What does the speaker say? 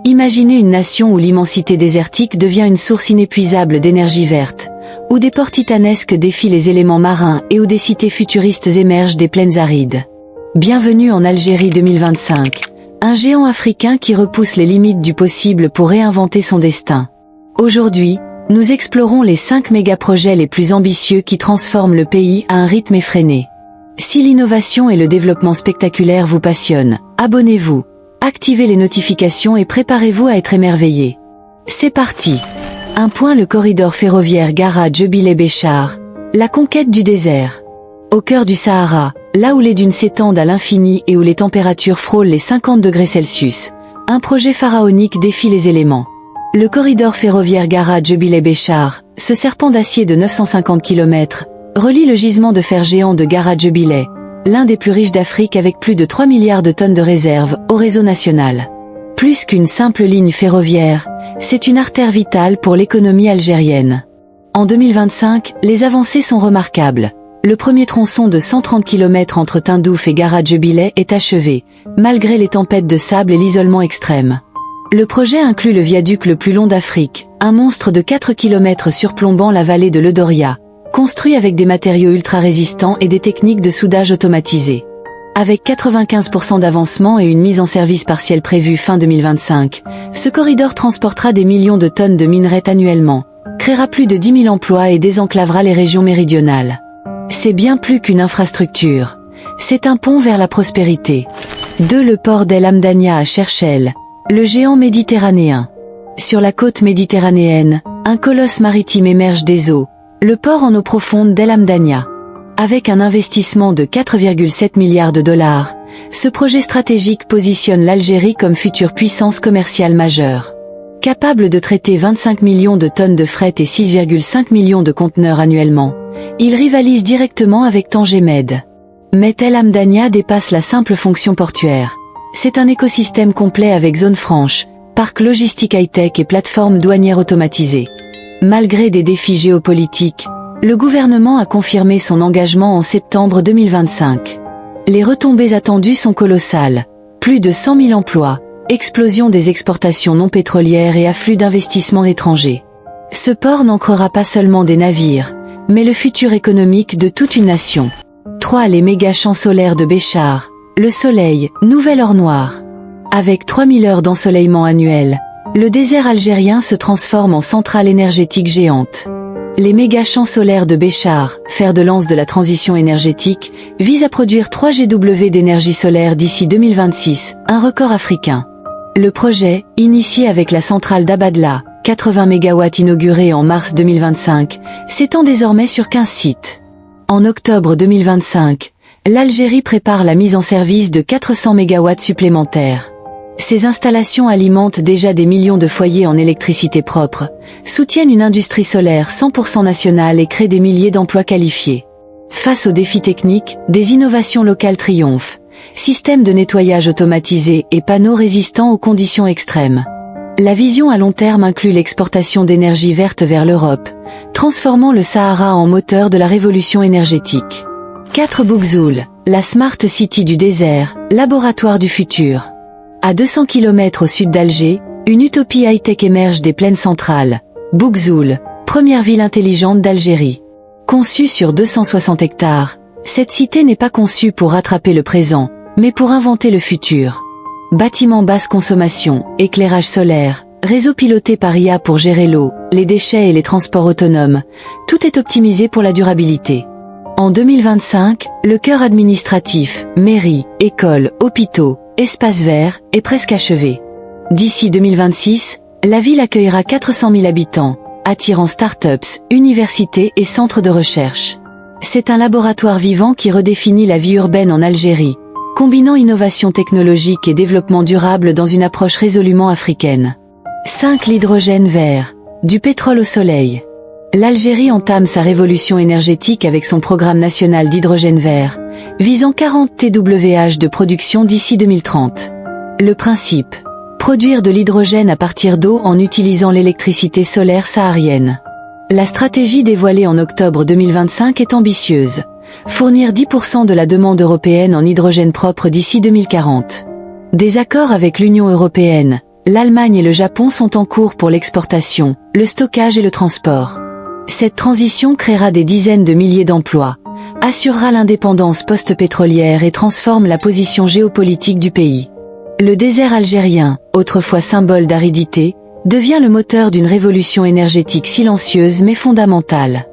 Imaginez une nation où l'immensité désertique devient une source inépuisable d'énergie verte, où des ports titanesques défient les éléments marins et où des cités futuristes émergent des plaines arides. Bienvenue en Algérie 2025, un géant africain qui repousse les limites du possible pour réinventer son destin. Aujourd'hui, nous explorons les 5 mégaprojets les plus ambitieux qui transforment le pays à un rythme effréné. Si l'innovation et le développement spectaculaire vous passionnent, abonnez-vous, activez les notifications et préparez-vous à être émerveillés. C'est parti! 1. Le corridor ferroviaire Gara-Djebileh-Béchar, la conquête du désert. Au cœur du Sahara, là où les dunes s'étendent à l'infini et où les températures frôlent les 50 degrés Celsius, un projet pharaonique défie les éléments. Le corridor ferroviaire Gara-Djebileh-Béchar, ce serpent d'acier de 950 km, relie le gisement de fer géant de Gara-Djebileh, l'un des plus riches d'Afrique avec plus de 3 milliards de tonnes de réserves, au réseau national. Plus qu'une simple ligne ferroviaire, c'est une artère vitale pour l'économie algérienne. En 2025, les avancées sont remarquables. Le premier tronçon de 130 km entre Tindouf et Gara-Djebileh est achevé, malgré les tempêtes de sable et l'isolement extrême. Le projet inclut le viaduc le plus long d'Afrique, un monstre de 4 km surplombant la vallée de l'Edoria, construit avec des matériaux ultra-résistants et des techniques de soudage automatisées. Avec 95% d'avancement et une mise en service partielle prévue fin 2025, ce corridor transportera des millions de tonnes de minerais annuellement, créera plus de 10 000 emplois et désenclavera les régions méridionales. C'est bien plus qu'une infrastructure. C'est un pont vers la prospérité. 2. Le port d'El Hamdania à Cherchell, le géant méditerranéen. Sur la côte méditerranéenne, un colosse maritime émerge des eaux, le port en eau profonde d'El Hamdania. Avec un investissement de 4,7 milliards de dollars, ce projet stratégique positionne l'Algérie comme future puissance commerciale majeure. Capable de traiter 25 millions de tonnes de fret et 6,5 millions de conteneurs annuellement, il rivalise directement avec Tanger Med. Mais El Hamdania dépasse la simple fonction portuaire. C'est un écosystème complet avec zone franche, parc logistique high-tech et plateforme douanière automatisée. Malgré des défis géopolitiques, le gouvernement a confirmé son engagement en septembre 2025. Les retombées attendues sont colossales. Plus de 100 000 emplois, explosion des exportations non pétrolières et afflux d'investissements étrangers. Ce port n'ancrera pas seulement des navires, mais le futur économique de toute une nation. 3. Les méga champs solaires de Béchar, le soleil, nouvelle or noire. Avec 3000 heures d'ensoleillement annuel, le désert algérien se transforme en centrale énergétique géante. Les méga champs solaires de Béchar, fer de lance de la transition énergétique, visent à produire 3 GW d'énergie solaire d'ici 2026, un record africain. Le projet, initié avec la centrale d'Abadla, 80 MW inaugurée en mars 2025, s'étend désormais sur 15 sites. En octobre 2025, l'Algérie prépare la mise en service de 400 MW supplémentaires. Ces installations alimentent déjà des millions de foyers en électricité propre, soutiennent une industrie solaire 100% nationale et créent des milliers d'emplois qualifiés. Face aux défis techniques, des innovations locales triomphent, systèmes de nettoyage automatisés et panneaux résistants aux conditions extrêmes. La vision à long terme inclut l'exportation d'énergie verte vers l'Europe, transformant le Sahara en moteur de la révolution énergétique. 4. Bougzoul, la Smart City du désert, laboratoire du futur. À 200 km au sud d'Alger, une utopie high-tech émerge des plaines centrales. Bougzoul, première ville intelligente d'Algérie. Conçue sur 260 hectares, cette cité n'est pas conçue pour rattraper le présent, mais pour inventer le futur. Bâtiments basse consommation, éclairage solaire, réseau piloté par IA pour gérer l'eau, les déchets et les transports autonomes, tout est optimisé pour la durabilité. En 2025, le cœur administratif, mairie, écoles, hôpitaux, espaces verts, est presque achevé. D'ici 2026, la ville accueillera 400 000 habitants, attirant start-ups, universités et centres de recherche. C'est un laboratoire vivant qui redéfinit la vie urbaine en Algérie, combinant innovation technologique et développement durable dans une approche résolument africaine. 5. L'hydrogène vert, du pétrole au soleil. L'Algérie entame sa révolution énergétique avec son programme national d'hydrogène vert, visant 40 TWh de production d'ici 2030. Le principe: produire de l'hydrogène à partir d'eau en utilisant l'électricité solaire saharienne. La stratégie dévoilée en octobre 2025 est ambitieuse. Fournir 10% de la demande européenne en hydrogène propre d'ici 2040. Des accords avec l'Union européenne, L'Allemagne et le Japon sont en cours pour l'exportation, le stockage et le transport. Cette transition créera des dizaines de milliers d'emplois, assurera l'indépendance post-pétrolière et transforme la position géopolitique du pays. Le désert algérien, autrefois symbole d'aridité, devient le moteur d'une révolution énergétique silencieuse mais fondamentale.